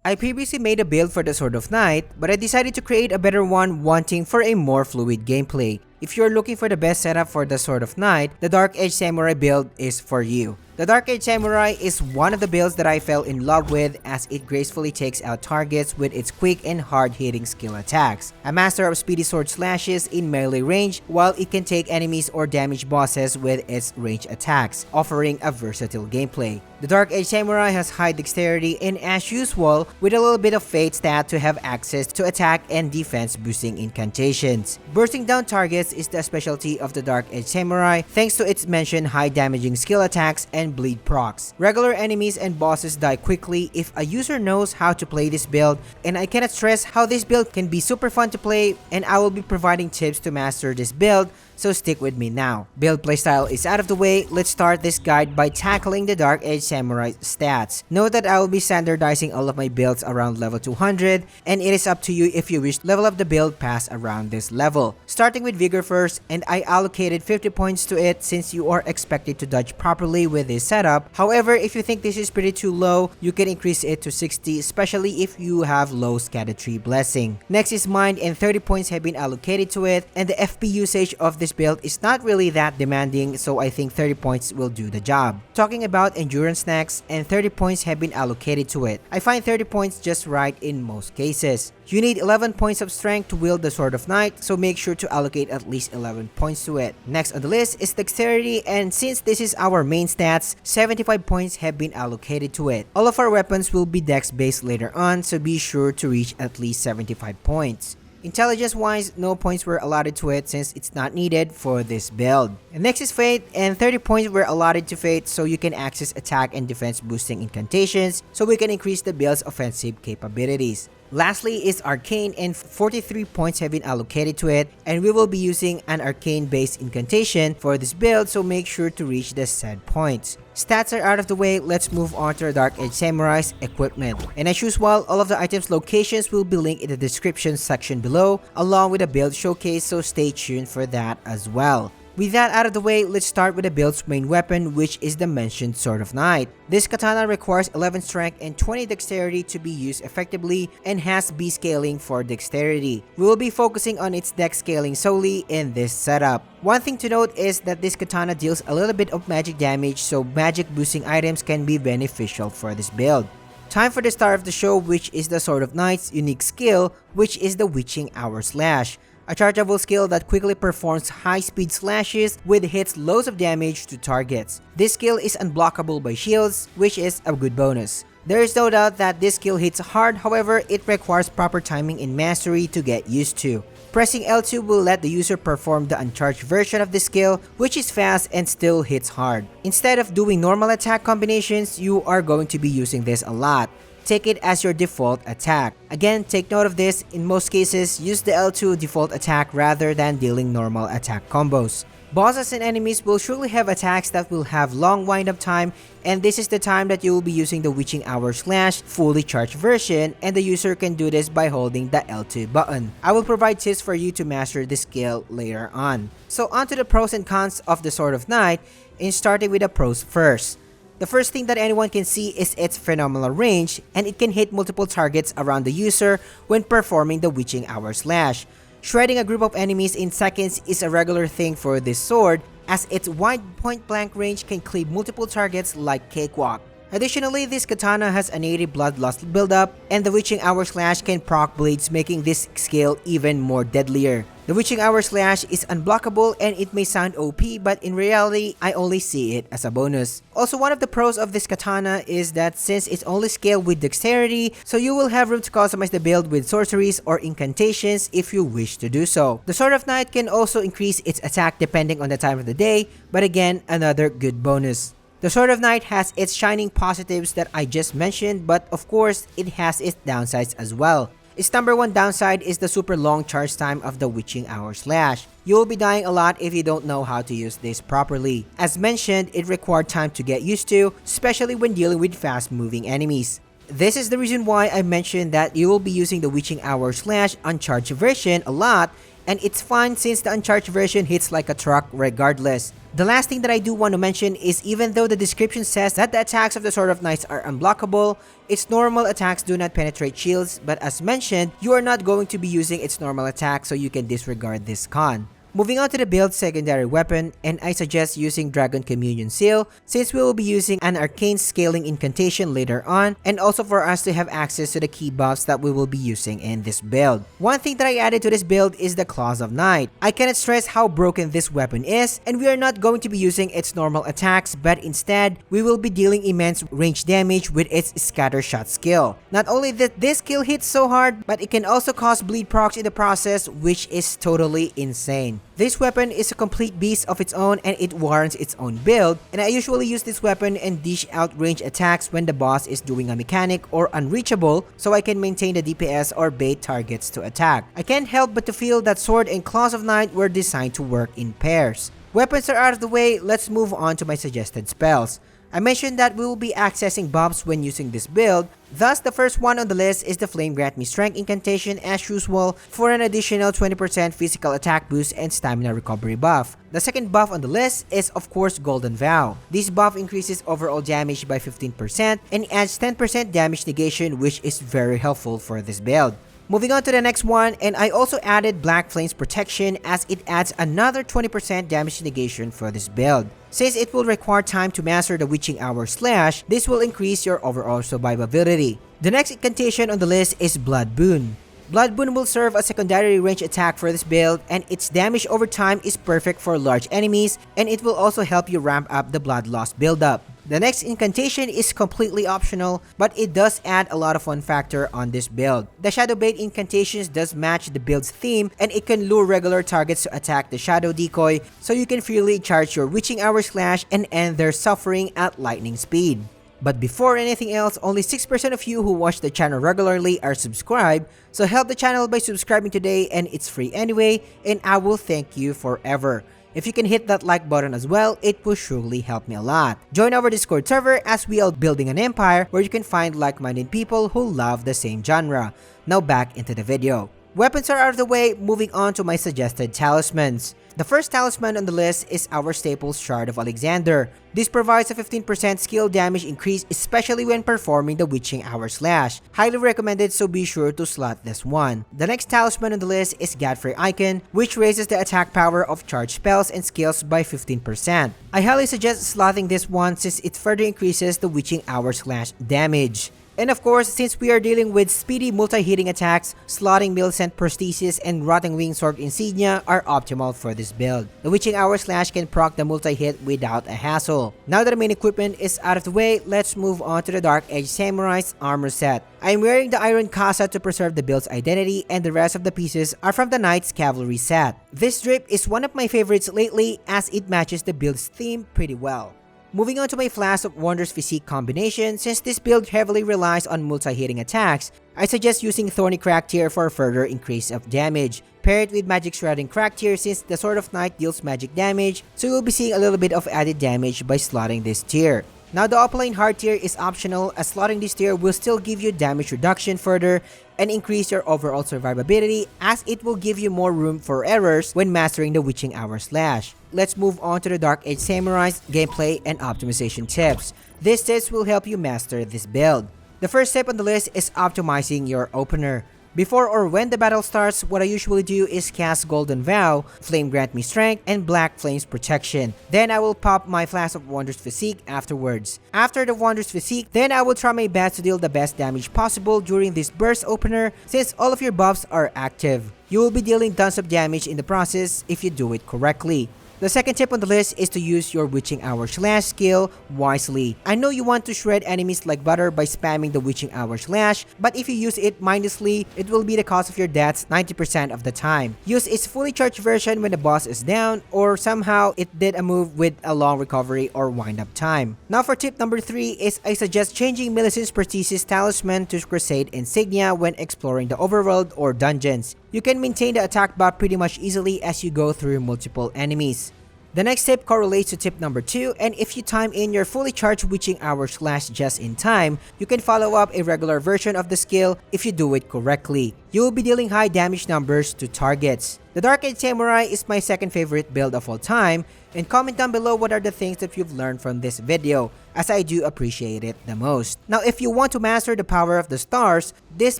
I previously made a build for the Sword of Night, but I decided to create a better one wanting for a more fluid gameplay. If you're looking for the best setup for the Sword of Night, the Darkedge Samurai build is for you. The Darkedge Samurai is one of the builds that I fell in love with as it gracefully takes out targets with its quick and hard-hitting skill attacks. A master of speedy sword slashes in melee range, while it can take enemies or damage bosses with its range attacks, offering a versatile gameplay. The Darkedge Samurai has high dexterity and, as usual, with a little bit of fate stat to have access to attack and defense boosting incantations. Bursting down targets is the specialty of the Darkedge Samurai thanks to its mentioned high damaging skill attacks and bleed procs. Regular enemies and bosses die quickly if a user knows how to play this build, and I cannot stress how this build can be super fun to play, and I will be providing tips to master this build, so stick with me now. Build playstyle is out of the way, let's start this guide by tackling the Darkedge Samurai stats. Note that I will be standardizing all of my builds around level 200, and it is up to you if you wish to level up the build past around this level. Starting with Vigor first, and I allocated 50 points to it since you are expected to dodge properly with this setup. However, if you think this is pretty too low, you can increase it to 60, especially if you have low scattered tree blessing. Next is Mind, and 30 points have been allocated to it, and the FP usage of this build is not really that demanding, so I think 30 points will do the job. Talking about Endurance next, and 30 points have been allocated to it. I find 30 points just right in most cases. You need 11 points of strength to wield the Sword of Night, so make sure to allocate at least 11 points to it. Next on the list is Dexterity, and since this is our main stats, 75 points have been allocated to it. All of our weapons will be dex based later on, so be sure to reach at least 75 points. Intelligence wise, no points were allotted to it since it's not needed for this build. And next is Fate, and 30 points were allotted to Fate so you can access attack and defense boosting incantations so we can increase the build's offensive capabilities. Lastly is Arcane, and 43 points have been allocated to it, and we will be using an arcane based incantation for this build, so make sure to reach the said points. Stats are out of the way, let's move on to the Darkedge Samurai's equipment. And as usual, all of the items locations will be linked in the description section below, along with a build showcase, so stay tuned for that as well. With that out of the way, let's start with the build's main weapon, which is the mentioned Sword of Night. This katana requires 11 strength and 20 dexterity to be used effectively and has B scaling for dexterity. We will be focusing on its dex scaling solely in this setup. One thing to note is that this katana deals a little bit of magic damage, so magic boosting items can be beneficial for this build. Time for the star of the show, which is the Sword of Night's unique skill, which is the Witching Hour Slash. A chargeable skill that quickly performs high-speed slashes with hits loads of damage to targets. This skill is unblockable by shields, which is a good bonus. There is no doubt that this skill hits hard, however, it requires proper timing and mastery to get used to. Pressing L2 will let the user perform the uncharged version of the skill, which is fast and still hits hard. Instead of doing normal attack combinations, you are going to be using this a lot. Take it as your default attack. Again, take note of this, in most cases, use the L2 default attack rather than dealing normal attack combos. Bosses and enemies will surely have attacks that will have long wind-up time, and this is the time that you will be using the Witching Hour Slash fully charged version, and the user can do this by holding the L2 button. I will provide tips for you to master this skill later on. So on to the pros and cons of the Sword of Night, and starting with the pros first. The first thing that anyone can see is its phenomenal range, and it can hit multiple targets around the user when performing the Witching Hour Slash. Shredding a group of enemies in seconds is a regular thing for this sword, as its wide point-blank range can cleave multiple targets like cakewalk. Additionally, this katana has a native bloodlust buildup, and the Witching Hour Slash can proc bleeds, making this skill even more deadlier. The Witching Hour Slash is unblockable, and it may sound OP, but in reality, I only see it as a bonus. Also, one of the pros of this katana is that since it's only scaled with dexterity, so you will have room to customize the build with sorceries or incantations if you wish to do so. The Sword of Night can also increase its attack depending on the time of the day, but again, another good bonus. The Sword of Night has its shining positives that I just mentioned, but of course, it has its downsides as well. Its number one downside is the super long charge time of the Witching Hour Slash. You will be dying a lot if you don't know how to use this properly. As mentioned, it required time to get used to, especially when dealing with fast moving enemies. This is the reason why I mentioned that you will be using the Witching Hour Slash uncharged version a lot, and it's fine since the uncharged version hits like a truck regardless. The last thing that I do want to mention is even though the description says that the attacks of the Sword of Knights are unblockable, its normal attacks do not penetrate shields, but as mentioned, you are not going to be using its normal attack, so you can disregard this con. Moving on to the build secondary weapon, and I suggest using Dragon Communion Seal since we will be using an arcane scaling incantation later on, and also for us to have access to the key buffs that we will be using in this build. One thing that I added to this build is the Claws of Night. I cannot stress how broken this weapon is, and we are not going to be using its normal attacks, but instead, we will be dealing immense range damage with its Scatter Shot skill. Not only that this skill hits so hard, but it can also cause bleed procs in the process, which is totally insane. This weapon is a complete beast of its own and it warrants its own build, and I usually use this weapon and dish out range attacks when the boss is doing a mechanic or unreachable so I can maintain the DPS or bait targets to attack. I can't help but to feel that Sword and Claws of Night were designed to work in pairs. Weapons are out of the way, let's move on to my suggested spells. I mentioned that we will be accessing buffs when using this build, thus the first one on the list is the Flame Grant Me Strength incantation as usual for an additional 20% physical attack boost and stamina recovery buff. The second buff on the list is of course Golden Vow. This buff increases overall damage by 15% and adds 10% damage negation, which is very helpful for this build. Moving on to the next one, and I also added Black Flames Protection as it adds another 20% damage negation for this build. Since it will require time to master the Witching Hour Slash, this will increase your overall survivability. The next incantation on the list is Blood Boon. Blood Boon will serve as a secondary range attack for this build, and its damage over time is perfect for large enemies, and it will also help you ramp up the Blood Loss buildup. The next incantation is completely optional, but it does add a lot of fun factor on this build. The Shadow Bait incantations does match the build's theme, and it can lure regular targets to attack the Shadow Decoy, so you can freely charge your Witching Hour Slash and end their suffering at lightning speed. But before anything else, only 6% of you who watch the channel regularly are subscribed, so help the channel by subscribing today, and it's free anyway, and I will thank you forever. If you can hit that like button as well, it will surely help me a lot. Join our Discord server as we are building an empire where you can find like-minded people who love the same genre. Now back into the video. Weapons are out of the way, moving on to my suggested talismans. The first talisman on the list is our staple Shard of Alexander. This provides a 15% skill damage increase, especially when performing the Witching Hour Slash. Highly recommended, so be sure to slot this one. The next talisman on the list is Godfrey Icon, which raises the attack power of charged spells and skills by 15%. I highly suggest slotting this one since it further increases the Witching Hour Slash damage. And of course, since we are dealing with speedy multi-hitting attacks, slotting Millicent Prosthesis and Rotting Wing Sword Insignia are optimal for this build. The Witching Hour Slash can proc the multi-hit without a hassle. Now that the main equipment is out of the way, let's move on to the Darkedge Samurai's armor set. I am wearing the Iron Casa to preserve the build's identity, and the rest of the pieces are from the Knight's Cavalry set. This drip is one of my favorites lately as it matches the build's theme pretty well. Moving on to my Flask of Wonders Physique combination, since this build heavily relies on multi-hitting attacks, I suggest using Thorny Crack Tear for a further increase of damage. Pair it with Magic Shredding Crack Tear since the Sword of Night deals magic damage, so you'll be seeing a little bit of added damage by slotting this tier. Now the Opaline Heart tier is optional, as slotting this tier will still give you damage reduction further and increase your overall survivability, as it will give you more room for errors when mastering the Witching Hour Slash. Let's move on to the Darkedge Samurai's gameplay and optimization tips. These tips will help you master this build. The first step on the list is optimizing your opener. Before or when the battle starts, what I usually do is cast Golden Vow, Flame Grant Me Strength, and Black Flames Protection. Then I will pop my Flask of Wonders Physique afterwards. After the Wonders Physique, then I will try my best to deal the best damage possible during this burst opener since all of your buffs are active. You will be dealing tons of damage in the process if you do it correctly. The second tip on the list is to use your Witching Hour Slash skill wisely. I know you want to shred enemies like butter by spamming the Witching Hour Slash, but if you use it mindlessly, it will be the cause of your deaths 90% of the time. Use its fully charged version when the boss is down, or somehow it did a move with a long recovery or wind up time. Now for tip number 3 is I suggest changing Millicent's Prosthesis Talisman to Crusade Insignia when exploring the overworld or dungeons. You can maintain the attack buff pretty much easily as you go through multiple enemies. The next tip correlates to tip number 2, and if you time in your fully charged witching hour slash just in time, you can follow up a regular version of the skill if you do it correctly. You will be dealing high damage numbers to targets. The Darkedge Samurai is my second favorite build of all time, and comment down below what are the things that you've learned from this video, as I do appreciate it the most. Now if you want to master the power of the stars, this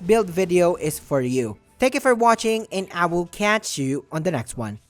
build video is for you. Thank you for watching, and I will catch you on the next one.